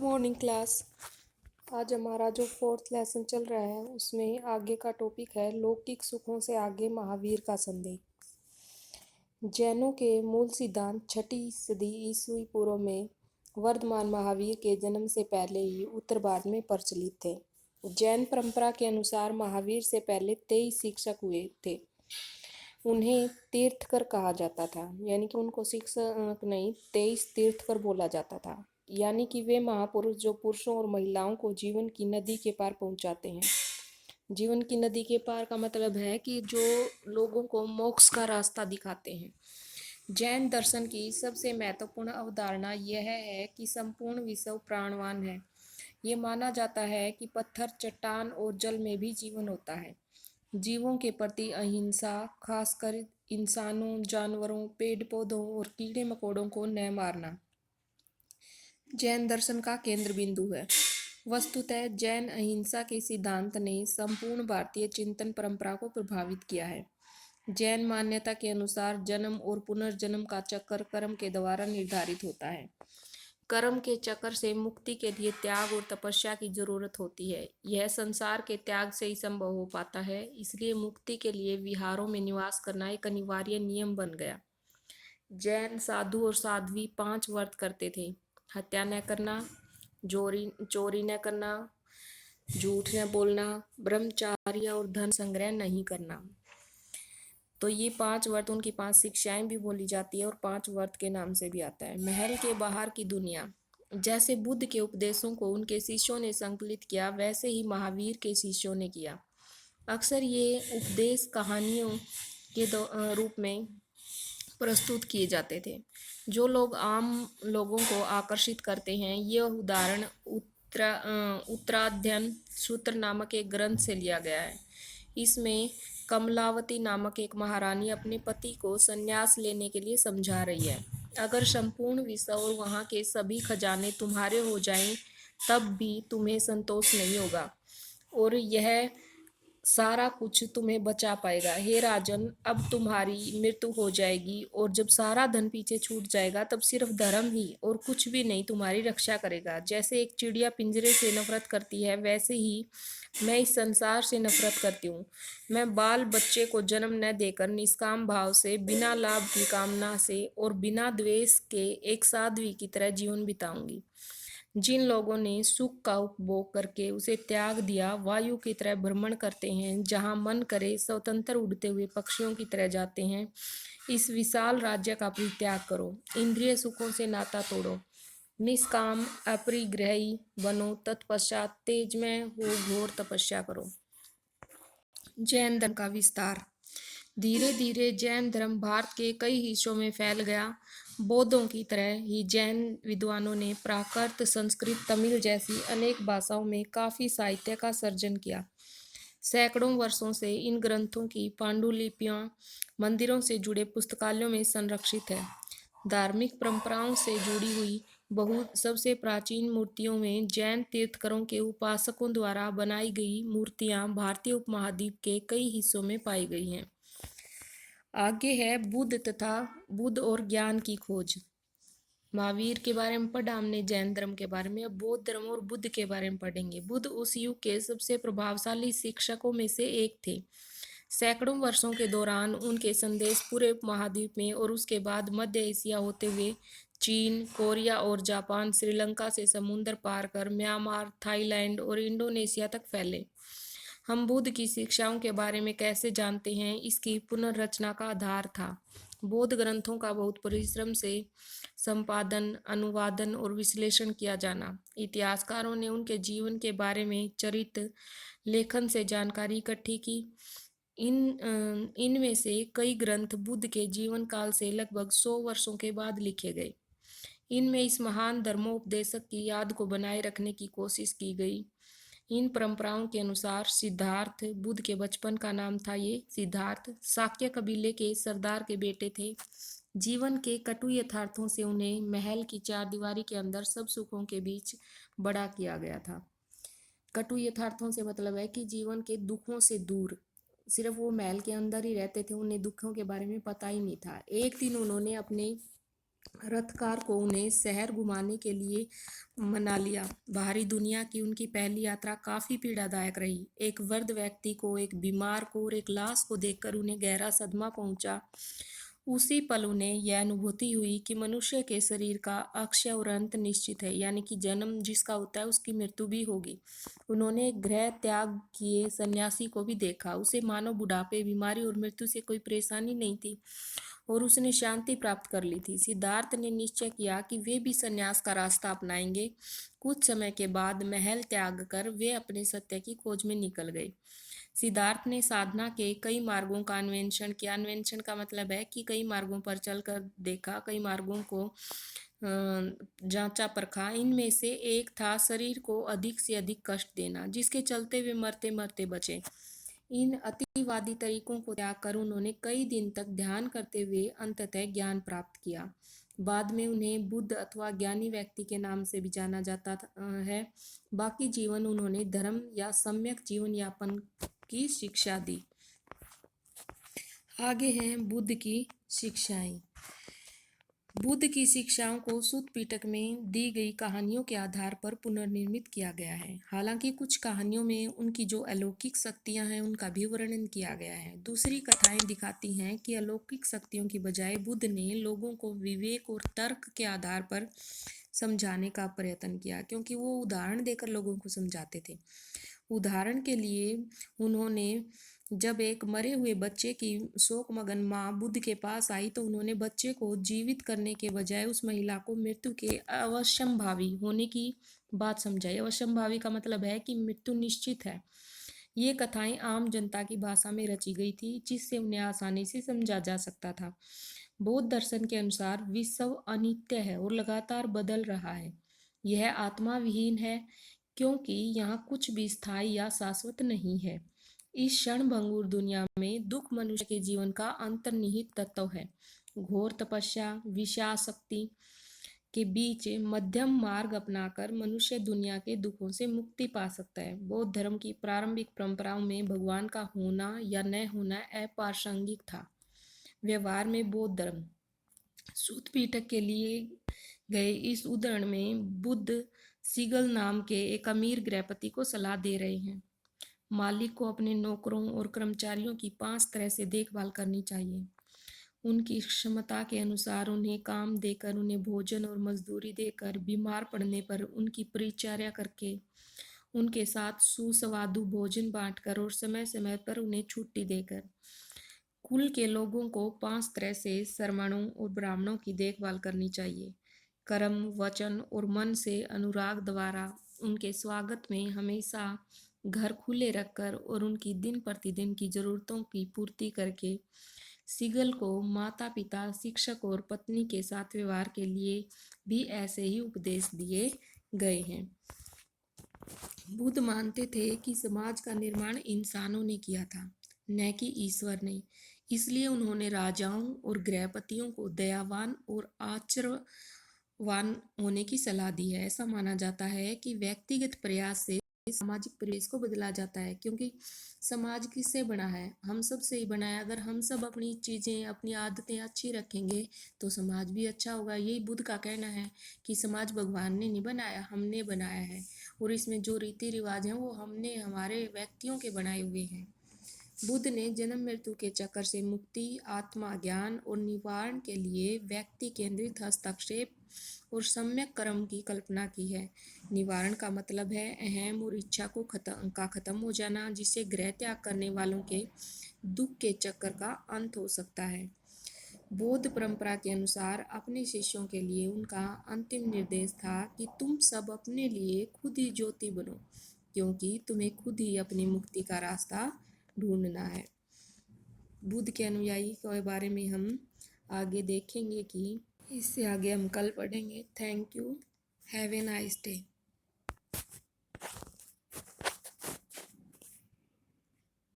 Morning class. आज हमारा जो फोर्थ लेसन चल रहा है उसमें आगे का टॉपिक है लौकिक सुखों से आगे महावीर का संदेह। जैनों के मूल सिद्धांत 6ठी सदी ईस्वी पूर्व में वर्धमान महावीर के जन्म से पहले ही उत्तर भारत में प्रचलित थे। जैन परंपरा के अनुसार महावीर से पहले 23 शिक्षक हुए थे। उन्हें तीर्थकर कहा जाता था, यानी कि उनको शिक्षक नहीं 23 तीर्थकर बोला जाता था। यानी कि वे महापुरुष जो पुरुषों और महिलाओं को जीवन की नदी के पार पहुंचाते हैं। जीवन की नदी के पार का मतलब है कि जो लोगों को मोक्ष का रास्ता दिखाते हैं। जैन दर्शन की सबसे महत्वपूर्ण अवधारणा यह है कि संपूर्ण विश्व प्राणवान है। ये माना जाता है कि पत्थर, चट्टान और जल में भी जीवन होता है। जीवों के प्रति अहिंसा, खासकर इंसानों, जानवरों, पेड़ पौधों और कीड़े मकोड़ों को न मारना जैन दर्शन का केंद्र बिंदु है। वस्तुतः जैन अहिंसा के सिद्धांत ने संपूर्ण भारतीय चिंतन परंपरा को प्रभावित किया है। जैन मान्यता के अनुसार जन्म और पुनर्जन्म का चक्र कर्म के द्वारा निर्धारित होता है। कर्म के चक्र से मुक्ति के लिए त्याग और तपस्या की जरूरत होती है। यह संसार के त्याग से ही संभव हो पाता है, इसलिए मुक्ति के लिए विहारों में निवास करना एक अनिवार्य नियम बन गया। जैन साधु और साध्वी 5 व्रत करते थे: हत्या न करना, चोरी न करना, झूठ न बोलना, ब्रह्मचार्य और धन संग्रह नहीं करना। तो ये 5 व्रत, उनकी 5 शिक्षाएं भी बोली जाती है और 5 व्रत के नाम से भी आता है। महल के बाहर की दुनिया। जैसे बुद्ध के उपदेशों को उनके शिष्यों ने संकलित किया, वैसे ही महावीर के शिष्यों ने किया। अक्सर ये उपदेश कहानियों के रूप में प्रस्तुत किए जाते थे, जो लोग आम लोगों को आकर्षित करते हैं। यह उदाहरण उत्तराध्ययन सूत्र नामक एक ग्रंथ से लिया गया है। इसमें कमलावती नामक एक महारानी अपने पति को संन्यास लेने के लिए समझा रही है। अगर संपूर्ण विश्व और वहाँ के सभी खजाने तुम्हारे हो जाएं, तब भी तुम्हें संतोष नहीं होगा और यह सारा कुछ तुम्हें बचा पाएगा। हे राजन, अब तुम्हारी मृत्यु हो जाएगी और जब सारा धन पीछे छूट जाएगा, तब सिर्फ धर्म ही और कुछ भी नहीं तुम्हारी रक्षा करेगा। जैसे एक चिड़िया पिंजरे से नफरत करती है, वैसे ही मैं इस संसार से नफरत करती हूँ। मैं बाल बच्चे को जन्म न देकर निष्काम भाव से, बिना लाभ की कामना से और बिना द्वेष के एक साध्वी की तरह जीवन बिताऊंगी। जिन लोगों ने सुख का उपभोग करके उसे त्याग दिया, वायु की तरह भ्रमण करते हैं, जहां मन करे स्वतंत्र उड़ते हुए पक्षियों की तरह जाते हैं। इस विशाल राज्य का परित्याग करो, इंद्रिय सुखों से नाता तोड़ो, निष्काम अपरिग्रही बनो, तत्पश्चात तेजमय हो घोर तपस्या करो। जैन धर्म का विस्तार। धीरे धीरे जैन धर्म भारत के कई हिस्सों में फैल गया। बौद्धों की तरह ही जैन विद्वानों ने प्राकृत, संस्कृत, तमिल जैसी अनेक भाषाओं में काफी साहित्य का सर्जन किया। सैकड़ों वर्षों से इन ग्रंथों की पांडुलिपियां मंदिरों से जुड़े पुस्तकालयों में संरक्षित है। धार्मिक परंपराओं से जुड़ी हुई बहुत सबसे प्राचीन मूर्तियों में जैन तीर्थंकरों के उपासकों द्वारा बनाई गई मूर्तियां भारतीय उपमहाद्वीप के कई हिस्सों में पाई गई हैं। आगे है बुद्ध तथा बुद्ध और ज्ञान की खोज। महावीर के बारे में पढ़ा हमने, जैन धर्म के बारे में। अब बौद्ध धर्म और बुद्ध के बारे में पढ़ेंगे। बुद्ध उस युग के सबसे प्रभावशाली शिक्षकों में से एक थे। सैकड़ों वर्षों के दौरान उनके संदेश पूरे उपमहाद्वीप में और उसके बाद मध्य एशिया होते हुए चीन, कोरिया और जापान, श्रीलंका से समुद्र पार कर म्यांमार, थाईलैंड और इंडोनेशिया तक फैले। हम बुद्ध की शिक्षाओं के बारे में कैसे जानते हैं? इसकी पुनर्रचना का आधार था बौद्ध ग्रंथों का बहुत परिश्रम से संपादन, अनुवादन और विश्लेषण किया जाना। इतिहासकारों ने उनके जीवन के बारे में चरित्र लेखन से जानकारी इकट्ठी की। इनमें से कई ग्रंथ बुद्ध के जीवन काल से लगभग 100 वर्षों के बाद लिखे गए। इनमें इस महान धर्मोपदेशक की याद को बनाए रखने की कोशिश की गई। इन परंपराओं के अनुसार सिद्धार्थ, बुद्ध के बचपन का नाम था ये सिद्धार्थ, शाक्य कबीले के सरदार के बेटे थे। जीवन के कटु यथार्थों से उन्हें महल की चारदीवारी के अंदर सब सुखों के बीच बड़ा किया गया था। कटु यथार्थों से मतलब है कि जीवन के दुखों से दूर, सिर्फ वो महल के अंदर ही रहते थे, उन्हें दुखों के बारे में पता ही नहीं था। एक दिन उन्होंने अपने रथकार को उन्हें शहर घुमाने के लिए मना लिया। बाहरी दुनिया की उनकी पहली यात्रा काफी पीड़ादायक रही। एक वृद्ध व्यक्ति को, एक बीमार को और एक लाश को देखकर उन्हें गहरा सदमा पहुंचा। उसी पल उन्हें यह अनुभूति हुई कि मनुष्य के शरीर का अक्षय और अंत निश्चित है, यानी कि जन्म जिसका होता है उसकी मृत्यु भी होगी। उन्होंने एक गृह त्याग किए सन्यासी को भी देखा। उसे मानो बुढ़ापे, बीमारी और मृत्यु से कोई परेशानी नहीं थी और उसने शांति प्राप्त कर ली थी। सिद्धार्थ ने निश्चय किया कि वे भी संन्यास का रास्ता अपनाएंगे। कुछ समय के बाद महल त्याग कर वे अपने सत्य की खोज में निकल गए। सिद्धार्थ ने साधना के कई मार्गों का अन्वेषण किया। अन्वेषण का मतलब है कि कई मार्गों पर चलकर देखा, कई मार्गों को जांचा परखा। इनमें से एक था शरीर को अधिक से अधिक कष्ट देना, जिसके चलते वे मरते मरते बचे। इन अतिवादी तरीकों को त्याग कर उन्होंने कई दिन तक ध्यान करते हुए अंततः ज्ञान प्राप्त किया। बाद में उन्हें बुद्ध अथवा ज्ञानी व्यक्ति के नाम से भी जाना जाता है। बाकी जीवन उन्होंने धर्म या सम्यक जीवन यापन की शिक्षा दी। आगे हैं बुद्ध की शिक्षाएं। बुद्ध की शिक्षाओं को सूत पिटक में दी गई कहानियों के आधार पर पुनर्निर्मित किया गया है। हालांकि कुछ कहानियों में उनकी जो अलौकिक शक्तियां हैं उनका भी वर्णन किया गया है। दूसरी कथाएं दिखाती हैं कि अलौकिक शक्तियों की बजाय बुद्ध ने लोगों को विवेक और तर्क के आधार पर समझाने का प्रयत्न किया, क्योंकि वो उदाहरण देकर लोगों को समझाते थे। उदाहरण के लिए उन्होंने जब एक मरे हुए बच्चे की शोकमगन माँ बुद्ध के पास आई तो उन्होंने बच्चे को जीवित करने के बजाय उस महिला को मृत्यु के अवश्यंभावी होने की बात समझाई। अवश्यंभावी का मतलब है कि मृत्यु निश्चित है। ये कथाएं आम जनता की भाषा में रची गई थी, जिससे उन्हें आसानी से समझा जा सकता था। बौद्ध दर्शन के अनुसार विश्व अनित्य है और लगातार बदल रहा है। यह आत्मा विहीन है, क्योंकि यहाँ कुछ भी स्थायी या शाश्वत नहीं है। इस क्षणभंगुर दुनिया में दुख मनुष्य के जीवन का अंतर्निहित तत्व है। घोर तपस्या, विषयासक्ति के बीच मध्यम मार्ग अपनाकर मनुष्य दुनिया के दुखों से मुक्ति पा सकता है। बौद्ध धर्म की प्रारंभिक परंपराओं में भगवान का होना या न होना अप्रासंगिक था। व्यवहार में बौद्ध धर्म। सूत पीटक के लिए गए इस उदाहरण में बुद्ध सीगल नाम के एक अमीर गृहपति को सलाह दे रहे हैं। मालिक को अपने नौकरों और कर्मचारियों की 5 तरह से देखभाल करनी चाहिए। उनकी क्षमता के अनुसार उन्हें काम देकर, उन्हें भोजन और मजदूरी देकर, बीमार पड़ने पर उनकी परिचर्या करके, उनके साथ सुस्वादु भोजन बांटकर और समय समय पर उन्हें छुट्टी देकर। कुल के लोगों को 5 तरह से श्रमणों और ब्राह्मणों की देखभाल करनी चाहिए। कर्म, वचन और मन से अनुराग द्वारा उनके स्वागत में हमेशा घर खुले रखकर और उनकी दिन प्रतिदिन की जरूरतों की पूर्ति करके। सिगल को माता पिता, शिक्षक और पत्नी के साथ व्यवहार के लिए भी ऐसे ही उपदेश दिए गए हैं। बुद्ध मानते थे कि समाज का निर्माण इंसानों ने किया था, न कि ईश्वर ने। इसलिए उन्होंने राजाओं और गृहपतियों को दयावान और आचरणवान होने की सलाह दी है। ऐसा माना जाता है कि व्यक्तिगत प्रयास से सामाजिक परिवेश को बदला जाता है, क्योंकि समाज किससे बना है? हम सब से ही बना है। अगर हम सब अपनी चीज़ें, अपनी आदतें अच्छी रखेंगे तो समाज भी अच्छा होगा। यही बुद्ध का कहना है कि समाज भगवान ने नहीं बनाया, हमने बनाया है, और इसमें जो रीति रिवाज हैं वो हमने, हमारे व्यक्तियों के बनाए हुए हैं। बुद्ध ने जन्म मृत्यु के चक्कर से मुक्ति, आत्मा ज्ञान और निवारण के लिए व्यक्ति केंद्रित हस्तक्षेप और सम्यक कर्म की कल्पना की है। निवारण का मतलब है अहम और इच्छा को खत्म हो जाना, जिससे गृह त्याग करने वालों के दुख के चक्कर का अंत हो सकता है। बौद्ध परंपरा के अनुसार अपने शिष्यों के लिए उनका अंतिम निर्देश था कि तुम सब अपने लिए खुद ही ज्योति बनो, क्योंकि तुम्हें खुद ही अपनी मुक्ति का रास्ता ढूंढना है। बुद्ध के अनुयायी के बारे में हम आगे देखेंगे कि इससे आगे हम कल पढ़ेंगे। Thank you. Have a nice day.